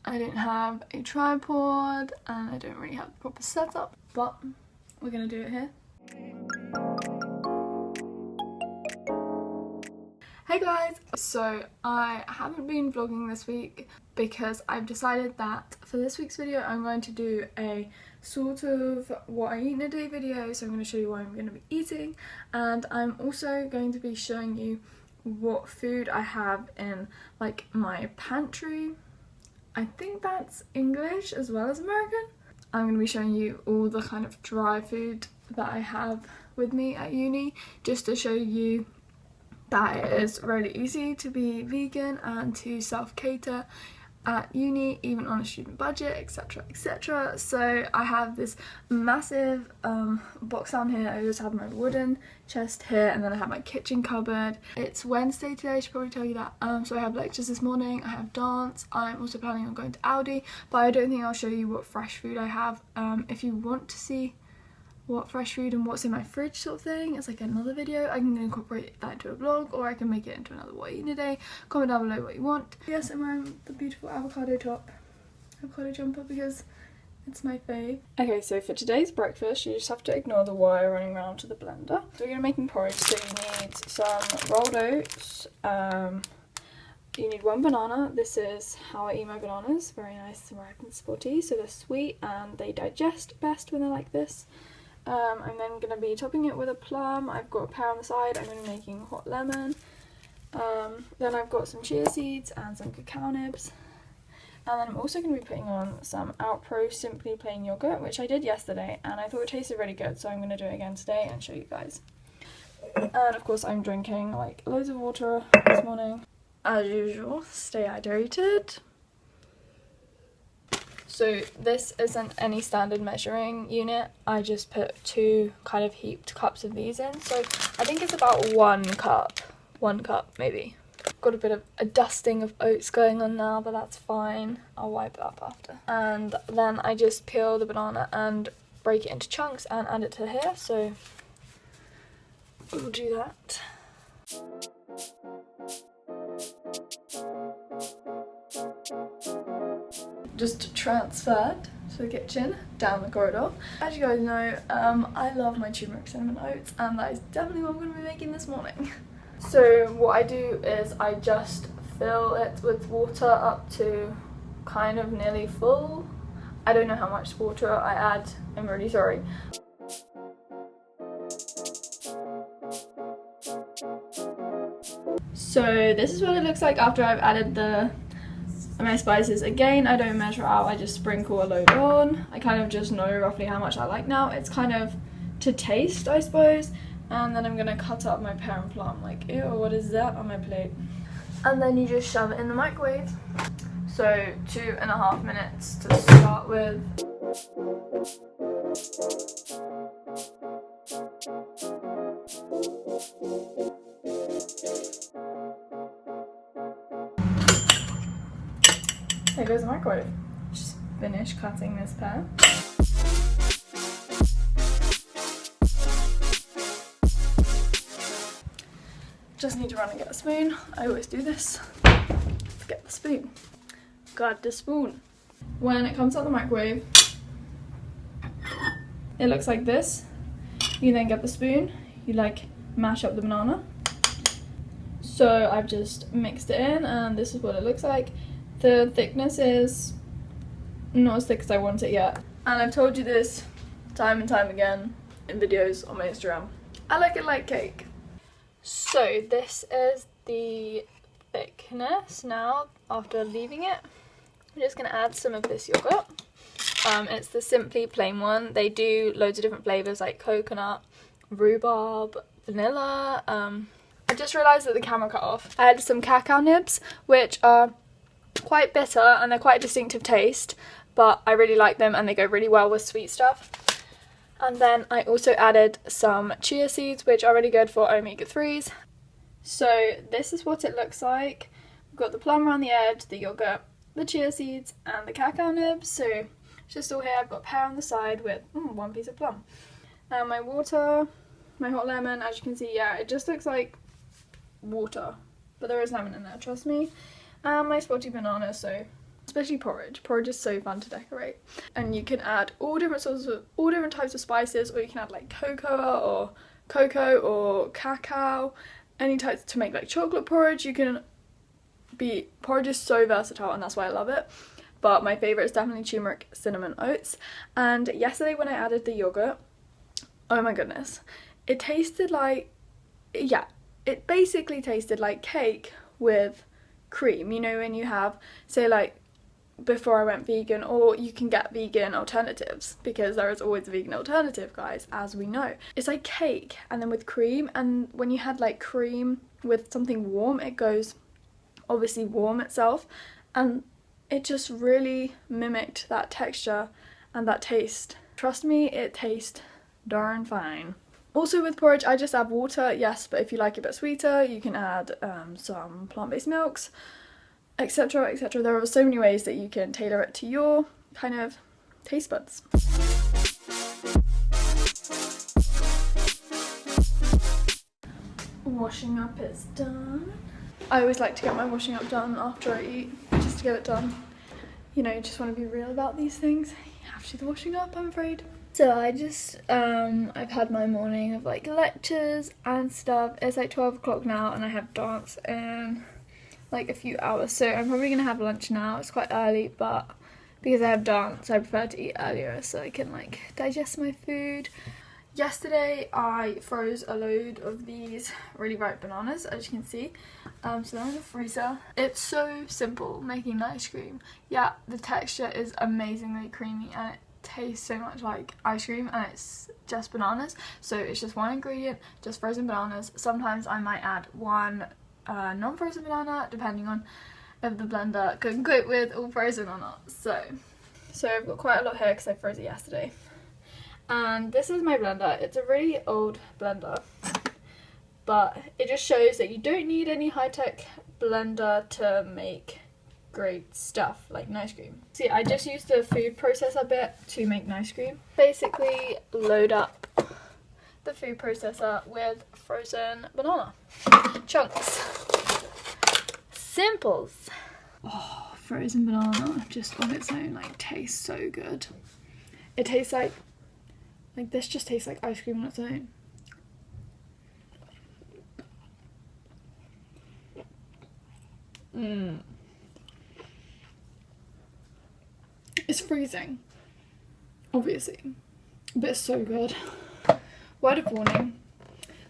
I don't have a tripod and I don't really have the proper setup, but we're gonna do it here. Hey guys! So I haven't been vlogging this week because I've decided that for this week's video I'm going to do a sort of what I eat in a day video. So I'm going to show you what I'm going to be eating, and I'm also going to be showing you what food I have in like my pantry. I think that's English as well as American. I'm going to be showing you all the kind of dry food that I have with me at uni, just to show you that it is really easy to be vegan and to self-cater at uni, even on a student budget, etc, etc. So I have this massive box down here. I just have my wooden chest here, and then I have my kitchen cupboard. It's Wednesday today, I should probably tell you that. So I have lectures this morning, I have dance, I'm also planning on going to Aldi, but I don't think I'll show you what fresh food I have. If you want to see what fresh food and what's in my fridge sort of thing, it's like another video. I can incorporate that into a vlog, or I can make it into another what I eat in a day. Comment down below what you want. Yes, I'm wearing the beautiful avocado jumper because it's my fave. Okay, so for today's breakfast you just have to ignore the wire running around to the blender. So we're going to be making porridge, so you need some rolled oats, you need one banana. This is how I eat my bananas, very nice American sporty, so they're sweet and they digest best when they're like this. I'm then going to be topping it with a plum. I've got a pear on the side. I'm going to be making hot lemon. Then I've got some chia seeds and some cacao nibs. And then I'm also going to be putting on some Outpro Simply Plain Yogurt, which I did yesterday and I thought it tasted really good, so I'm going to do it again today and show you guys. And of course I'm drinking like loads of water this morning. As usual, stay hydrated. So this isn't any standard measuring unit. I just put 2 kind of heaped cups of these in. So I think it's about 1 cup maybe. Got a bit of a dusting of oats going on now, but that's fine. I'll wipe it up after. And then I just peel the banana and break it into chunks and add it to here. So we'll do that. Just transferred to the kitchen down the corridor. As you guys know, I love my turmeric cinnamon oats, and that is definitely what I'm going to be making this morning. So what I do is I just fill it with water up to kind of nearly full. I don't know how much water I add, I'm really sorry. So this is what it looks like after I've added my spices. Again, I don't measure out, I just sprinkle a load on. I kind of just know roughly how much I like now. It's kind of to taste, I suppose. And then I'm gonna cut up my pear and plum, like, ew, what is that on my plate? And then you just shove it in the microwave. So 2.5 minutes to start with. There goes the microwave. Just finished cutting this pear. Just need to run and get a spoon. I always do this. Forget the spoon. Got the spoon. When it comes out the microwave, it looks like this. You then get the spoon. You like mash up the banana. So I've just mixed it in, and this is what it looks like. The thickness is not as thick as I want it yet. And I've told you this time and time again in videos on my Instagram. I like it like cake. So this is the thickness now after leaving it. I'm just going to add some of this yogurt. It's the Simply Plain one. They do loads of different flavours like coconut, rhubarb, vanilla. I just realised that the camera cut off. I had some cacao nibs, which are quite bitter and they're quite a distinctive taste, but I really like them and they go really well with sweet stuff. And then I also added some chia seeds, which are really good for omega-3s. So this is what it looks like. We've got the plum around the edge, the yogurt, the chia seeds and the cacao nibs. So it's just all here. I've got pear on the side with 1 piece of plum. And my water, my hot lemon, as you can see, yeah, it just looks like water, but there is lemon in there, trust me. And my spotty banana, so especially porridge. Porridge is so fun to decorate, and you can add all different types of spices, or you can add like cocoa or cacao, any types to make like chocolate porridge. Porridge is so versatile, and that's why I love it. But my favourite is definitely turmeric, cinnamon, oats. And yesterday when I added the yogurt, oh my goodness, it tasted like, yeah, it basically tasted like cake with cream. You know, when you have, say like before I went vegan, or you can get vegan alternatives, because there is always a vegan alternative, guys, as we know. It's like cake and then with cream, and when you had like cream with something warm, it goes obviously warm itself, and it just really mimicked that texture and that taste. Trust me, it tastes darn fine. Also with porridge, I just add water, yes, but if you like it a bit sweeter, you can add some plant-based milks, etc, etc. There are so many ways that you can tailor it to your kind of taste buds. Washing up is done. I always like to get my washing up done after I eat, just to get it done. You know, you just want to be real about these things. You have to do the washing up, I'm afraid. So I just, I've had my morning of like lectures and stuff. It's like 12 o'clock now, and I have dance in like a few hours. So I'm probably going to have lunch now. It's quite early, but because I have dance, I prefer to eat earlier so I can like digest my food. Yesterday I froze a load of these really ripe bananas, as you can see. So they're in the freezer. It's so simple making ice cream. Yeah, the texture is amazingly creamy, and it tastes so much like ice cream, and it's just bananas. So it's just one ingredient, just frozen bananas. Sometimes I might add one non-frozen banana, depending on if the blender can cope with all frozen or not. So I've got quite a lot here because I froze it yesterday. And this is my blender. It's a really old blender, but it just shows that you don't need any high-tech blender to make great stuff like ice cream. See, I just used the food processor bit to make ice cream. Basically load up the food processor with frozen banana chunks. Simples. Oh, frozen banana just on its own like tastes so good. It tastes like this just tastes like ice cream on its own. It's freezing, obviously, but it's so good. Word of warning,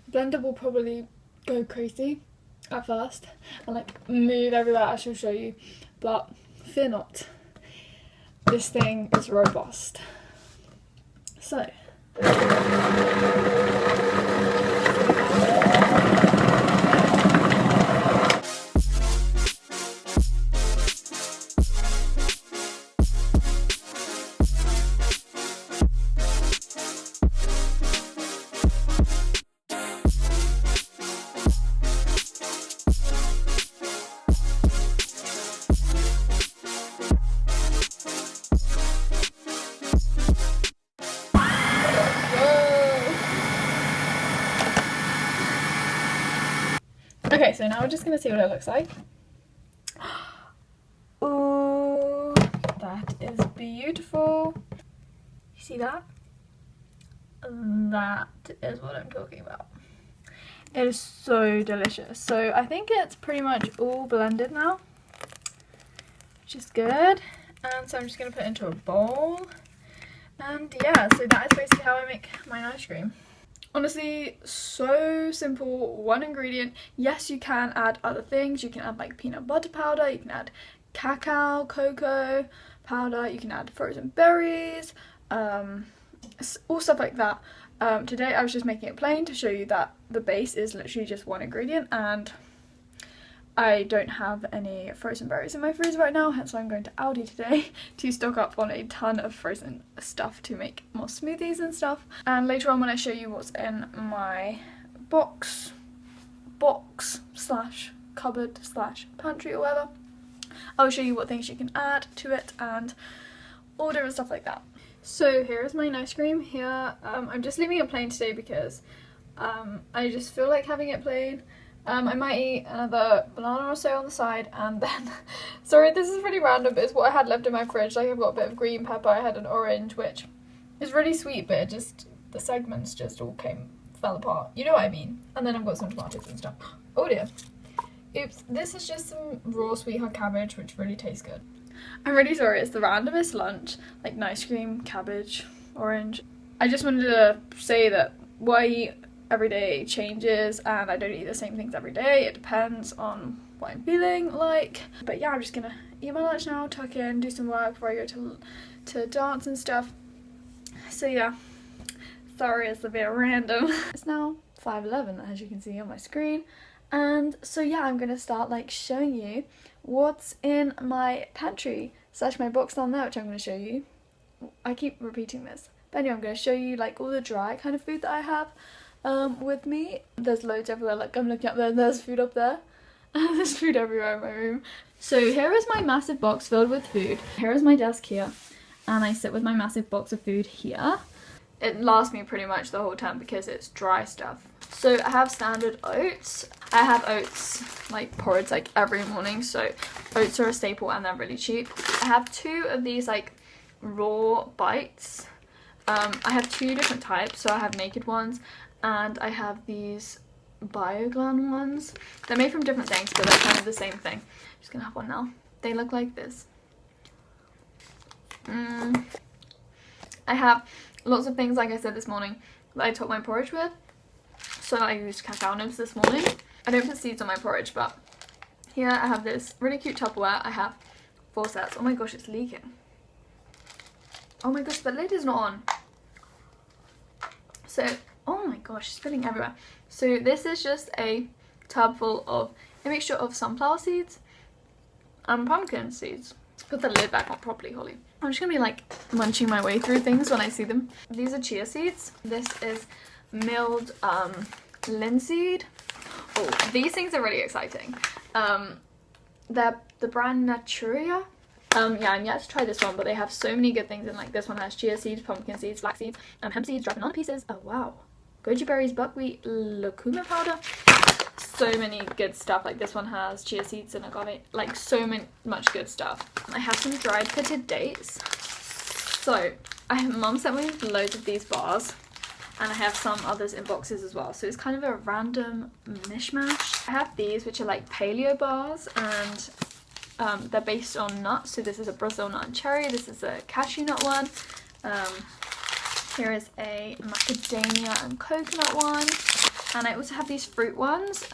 the blender will probably go crazy at first and like move everywhere. I shall show you, but fear not, this thing is robust. So okay, so now we're just gonna see what it looks like. Oh, that is beautiful. You see that? That is what I'm talking about. It is so delicious. So I think it's pretty much all blended now, which is good. And so I'm just gonna put it into a bowl. And yeah, so that is basically how I make my ice cream. Honestly, so simple, one ingredient. Yes, you can add other things. You can add like peanut butter powder, you can add cacao, cocoa powder, you can add frozen berries, all stuff like that. Today I was just making it plain to show you that the base is literally just one ingredient, and I don't have any frozen berries in my freezer right now, hence why I'm going to Aldi today to stock up on a ton of frozen stuff to make more smoothies and stuff. And later on when I show you what's in my box slash cupboard slash pantry or whatever, I'll show you what things you can add to it and all different stuff like that. So here is my ice cream. Here I'm just leaving it plain today because I just feel like having it plain. I might eat another banana or so on the side, and then, sorry, this is really random, but it's what I had left in my fridge. Like, I've got a bit of green pepper, I had an orange, which is really sweet, but it just, the segments just all fell apart. You know what I mean? And then I've got some tomatoes and stuff. Oh dear. Oops, this is just some raw sweetheart cabbage, which really tastes good. I'm really sorry, it's the randomest lunch, like nice cream, cabbage, orange. I just wanted to say that what I eat every day changes, and I don't eat the same things every day. It depends on what I'm feeling like. But yeah, I'm just gonna eat my lunch now, tuck in, do some work before I go to dance and stuff. So yeah, sorry it's a bit random. It's now 5:11, as you can see on my screen. And so yeah, I'm gonna start like showing you what's in my pantry / my box down there, which I'm gonna show you. I keep repeating this, but anyway, I'm gonna show you like all the dry kind of food that I have with me. There's loads everywhere, like I'm looking up there and there's food up there. There's food everywhere in my room. So here is my massive box filled with food. Here is my desk here, and I sit with my massive box of food here. It lasts me pretty much the whole time because it's dry stuff. So I have standard oats. I have oats, like porridge, like every morning. So oats are a staple and they're really cheap. I have 2 of these like raw bites. I have 2 different types. So I have naked ones and I have these BioGlan ones. They're made from different things, but they're kind of the same thing. I'm just gonna have one now. They look like this. I have lots of things, like I said this morning, that I topped my porridge with. So I used cacao nibs this morning. I don't put seeds on my porridge, but here I have this really cute Tupperware. I have 4 sets. Oh my gosh, it's leaking. Oh my gosh, the lid is not on. So, oh my gosh, it's spilling everywhere. So this is just a tub full of a mixture of sunflower seeds and pumpkin seeds. Put the lid back on properly, Holly. I'm just gonna be like munching my way through things when I see them. These are chia seeds. This is milled linseed. Oh, these things are really exciting. They're the brand Naturia. Yeah, I'm yet to try this one, but they have so many good things in. Like this one has chia seeds, pumpkin seeds, flax seeds, hemp seeds, dried banana pieces. Oh wow, goji berries, buckwheat, lucuma powder. So many good stuff. Like this one has chia seeds and agave, like so much good stuff. I have some dried pitted dates. So mum sent me loads of these bars, and I have some others in boxes as well. So it's kind of a random mishmash. I have these, which are like paleo bars, and they're based on nuts. So this is a Brazil nut and cherry. This is a cashew nut one. Here is a macadamia and coconut one. And I also have these fruit ones.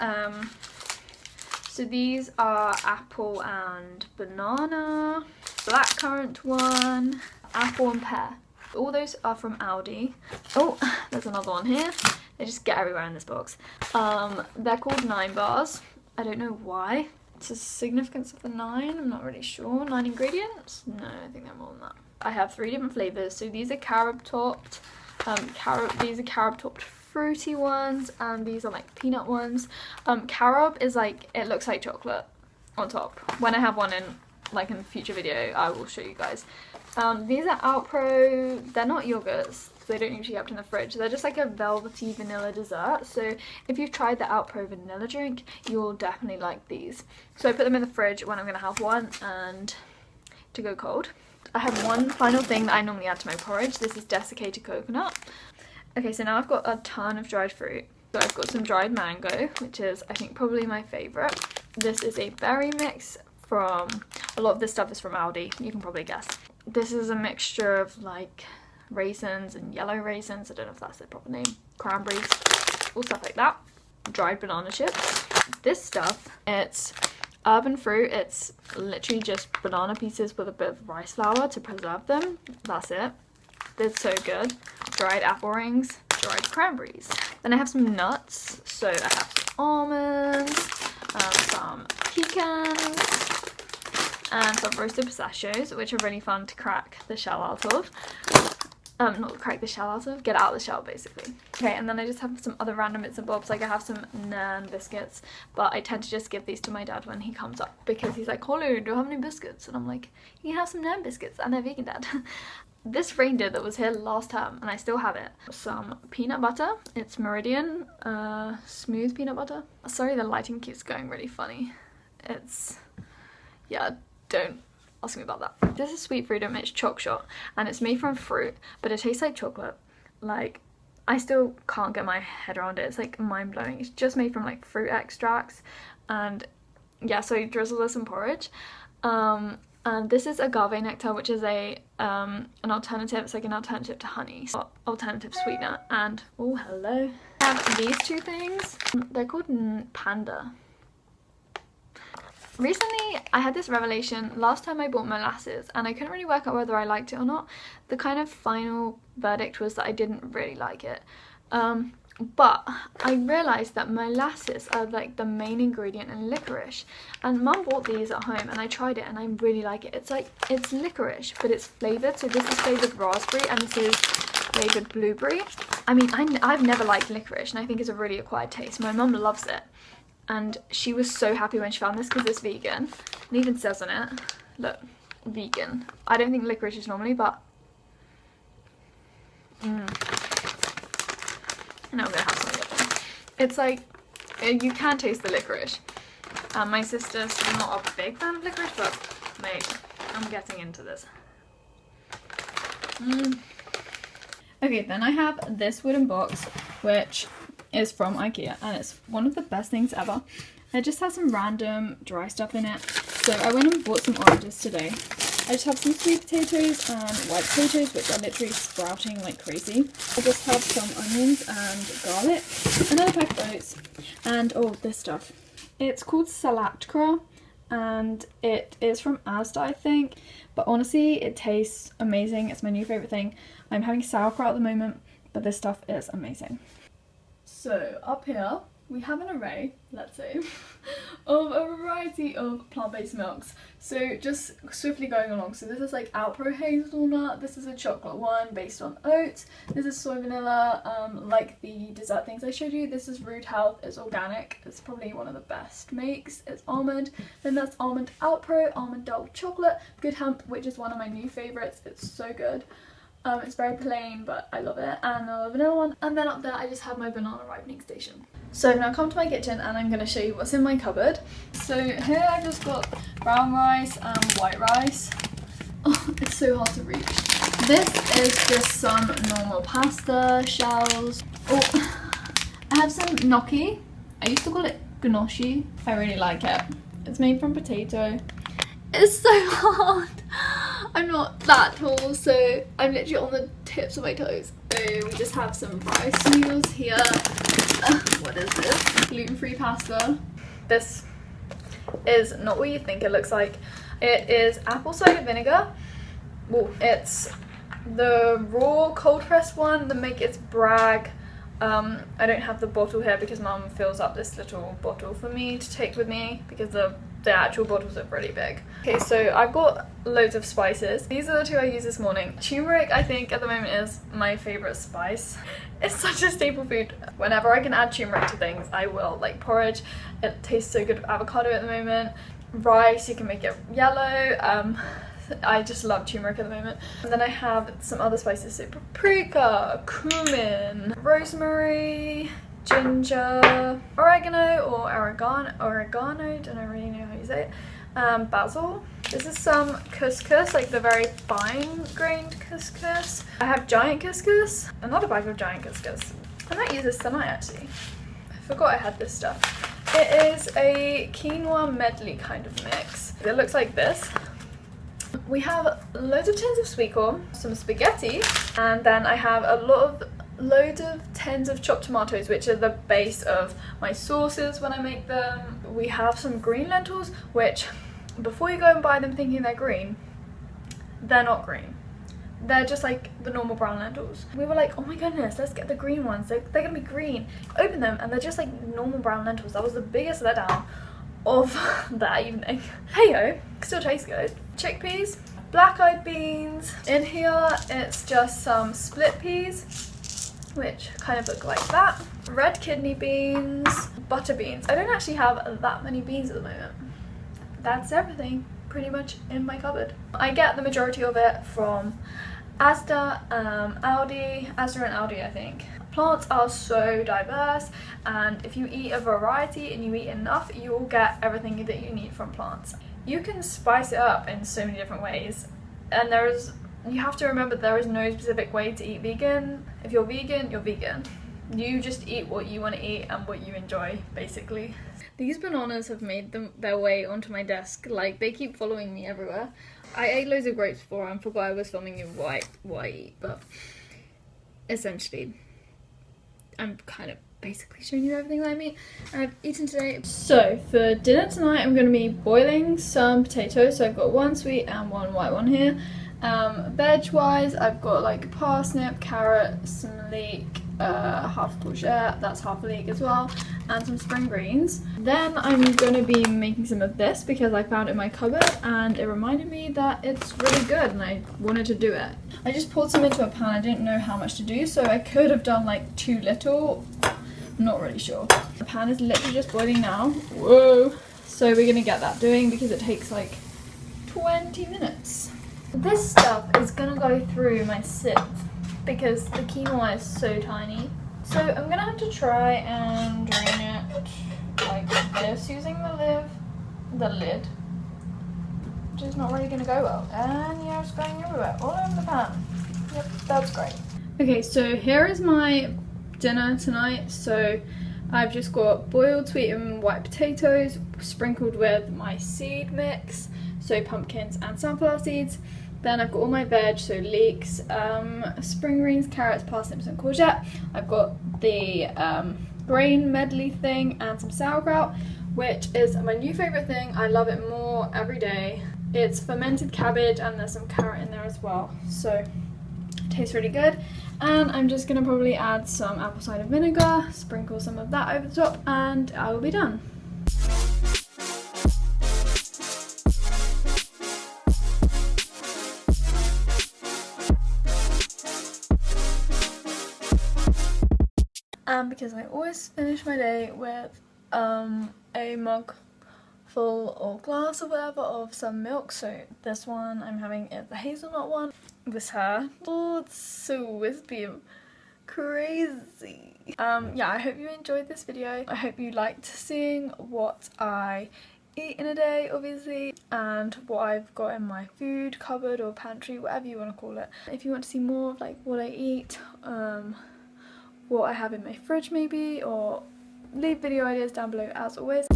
So these are apple and banana, blackcurrant one, apple and pear. All those are from Aldi. Oh, there's another one here. They just get everywhere in this box. They're called 9 bars. I don't know why. It's the significance of the 9. I'm not really sure. 9 ingredients? No, I think they're more than that. I have 3 different flavors. So these are carob topped. These are carob topped fruity ones, and these are like peanut ones. Carob is like, it looks like chocolate on top. When I have one in like in a future video, I will show you guys. These are Alpro. They're not yogurts. They don't usually get in the fridge. They're just like a velvety vanilla dessert. So if you've tried the Alpro vanilla drink, you'll definitely like these. So I put them in the fridge when I'm gonna have one and to go cold. I have one final thing that I normally add to my porridge. This is desiccated coconut. Okay, so now I've got a ton of dried fruit. So I've got some dried mango, which is I think probably my favourite. This is a berry mix from, a lot of this stuff is from Aldi, you can probably guess. This is a mixture of like raisins and yellow raisins, I don't know if that's the proper name, cranberries, all stuff like that. Dried banana chips. This stuff, it's urban fruit. It's literally just banana pieces with a bit of rice flour to preserve them. That's it. They're so good. Dried apple rings, dried cranberries. Then I have some nuts. So I have some almonds, some pecans, and some roasted pistachios, which are really fun to crack the shell out of. not crack the shell out of, get out of the shell basically. Okay, and then I just have some other random bits and bobs, like I have some naan biscuits, but I tend to just give these to my dad when he comes up because he's like, Holly, do you have any biscuits? And I'm like, you can have some naan biscuits and they're vegan, Dad. This reindeer that was here last term, and I still have it. Some peanut butter. It's Meridian, smooth peanut butter. Sorry, the lighting keeps going really funny. It's, yeah, don't ask me about that. This is Sweet Freedom, it's choc shot, and it's made from fruit, but it tastes like chocolate. Like, I still can't get my head around it. It's like mind-blowing. It's just made from like fruit extracts, and yeah, so you drizzle this in porridge. And this is agave nectar, which is a an alternative. It's like an alternative to honey, so alternative sweetener. And oh, hello. I have these two things. They're called Panda. Recently, I had this revelation. Last time I bought molasses, and I couldn't really work out whether I liked it or not. The kind of final verdict was that I didn't really like it. But I realised that molasses are like the main ingredient in licorice, and Mum bought these at home and I tried it and I really like it. It's like, it's licorice but it's flavoured, so this is flavoured raspberry and this is flavoured blueberry. I mean, I've never liked licorice and I think it's a really acquired taste. My mum loves it and she was so happy when she found this because it's vegan. It even says on it, look, vegan. I don't think licorice is normally, but now I'm gonna have something different. It's like, you can taste the licorice. My sister's not a big fan of licorice, but mate, I'm getting into this. Okay, then I have this wooden box, which is from IKEA, and it's one of the best things ever. It just has some random dry stuff in it. So I went and bought some oranges today. I just have some sweet potatoes and white potatoes, which are literally sprouting like crazy. I just have some onions and garlic, another pack of oats, and oh, this stuff. It's called Salatkra, and it is from Asda, I think. But honestly, it tastes amazing. It's my new favourite thing. I'm having sauerkraut at the moment, but this stuff is amazing. So up here, we have an array, let's say, of a variety of plant-based milks. So just swiftly going along, so this is like Alpro hazelnut, this is a chocolate one based on oats, this is soy vanilla, like the dessert things I showed you. This is Root Health, it's organic, it's probably one of the best makes. It's almond, then that's almond Alpro, almond dark chocolate, Good Hemp, which is one of my new favourites, it's so good. It's very plain, but I love it, and a vanilla one. And then up there I just have my banana ripening station. So I've now come to my kitchen and I'm going to show you what's in my cupboard. So here I've just got brown rice and white rice. Oh, it's so hard to reach. This is just some normal pasta shells. Oh, I have some gnocchi. I used to call it gnocchi. I really like it. It's made from potato. It's so hard. I'm not that tall, so I'm literally on the tips of my toes. So we just have some rice noodles here. What is this? Gluten-free pasta. This is not what you think it looks like. It is apple cider vinegar. Well, it's the raw cold pressed one, the Make It Bragg. I don't have the bottle here because Mum fills up this little bottle for me to take with me because the actual bottles are really big. Okay, so I've got loads of spices. These are the two I used this morning. Turmeric, I think at the moment is my favourite spice. It's such a staple food. Whenever I can add turmeric to things, I will. Like porridge, it tastes so good with avocado at the moment. Rice, you can make it yellow. I just love turmeric at the moment. And then I have some other spices, so paprika, cumin, rosemary, ginger, oregano or oregano, don't really know how you say it, basil. This is some couscous, like the very fine grained couscous. I have giant couscous, another bag of giant couscous. I might use this tonight actually. I forgot I had this stuff. It is a quinoa medley kind of mix. It looks like this. We have loads of tins of sweet corn, some spaghetti, and then I have loads of tins of chopped tomatoes, which are the base of my sauces when I make them. We have some green lentils, which before you go and buy them thinking they're green, they're not green. They're just like the normal brown lentils. We were like, oh my goodness, let's get the green ones. They're gonna be green. Open them and they're just like normal brown lentils. That was the biggest letdown of that evening. Hey-ho, still tastes good. Chickpeas, black-eyed beans. In here it's just some split peas, which kind of look like that. Red kidney beans, butter beans. I don't actually have that many beans at the moment. That's everything pretty much in my cupboard. I get the majority of it from Asda, Aldi, Asda and Aldi I think. Plants are so diverse, and if you eat a variety and you eat enough, you will get everything that you need from plants. You can spice it up in so many different ways, and you have to remember there is no specific way to eat vegan. If you're vegan, you're vegan. You just eat what you want to eat and what you enjoy, basically. These bananas have made their way onto my desk. Like, they keep following me everywhere. I ate loads of grapes before and forgot I was filming you what I eat, but essentially I'm kind of basically showing you everything that I eat. I've eaten today. So for dinner tonight I'm going to be boiling some potatoes. So I've got one sweet and one white one here. Veg wise I've got like parsnip, carrot, some leek, half courgette, that's half a leek as well, and some spring greens. Then I'm going to be making some of this because I found it in my cupboard and it reminded me that it's really good and I wanted to do it. I just poured some into a pan. I didn't know how much to do, so I could have done like too little. I'm not really sure. The pan is literally just boiling now. Whoa! So we're going to get that doing because it takes like 20 minutes. This stuff is going to go through my sieve because the quinoa is so tiny. So I'm gonna have to try and drain it like this using the lid, which is not really gonna go well. And yeah, it's going everywhere, all over the pan. Yep, that's great. Okay, so here is my dinner tonight. So I've just got boiled sweet and white potatoes sprinkled with my seed mix, so pumpkins and sunflower seeds. Then I've got all my veg, so leeks, spring greens, carrots, parsnips and courgette. I've got the grain medley thing and some sauerkraut, which is my new favourite thing. I love it more every day. It's fermented cabbage and there's some carrot in there as well. So it tastes really good. And I'm just going to probably add some apple cider vinegar, sprinkle some of that over the top, and I will be done. And because I always finish my day with a mug full or glass or whatever of some milk, so this one I'm having is the hazelnut one with her. Oh, it's so wispy and crazy. Yeah, I hope you enjoyed this video. I hope you liked seeing what I eat in a day, obviously, and what I've got in my food cupboard or pantry, whatever you want to call it. If you want to see more of like what I eat, what I have in my fridge maybe, or leave video ideas down below as always.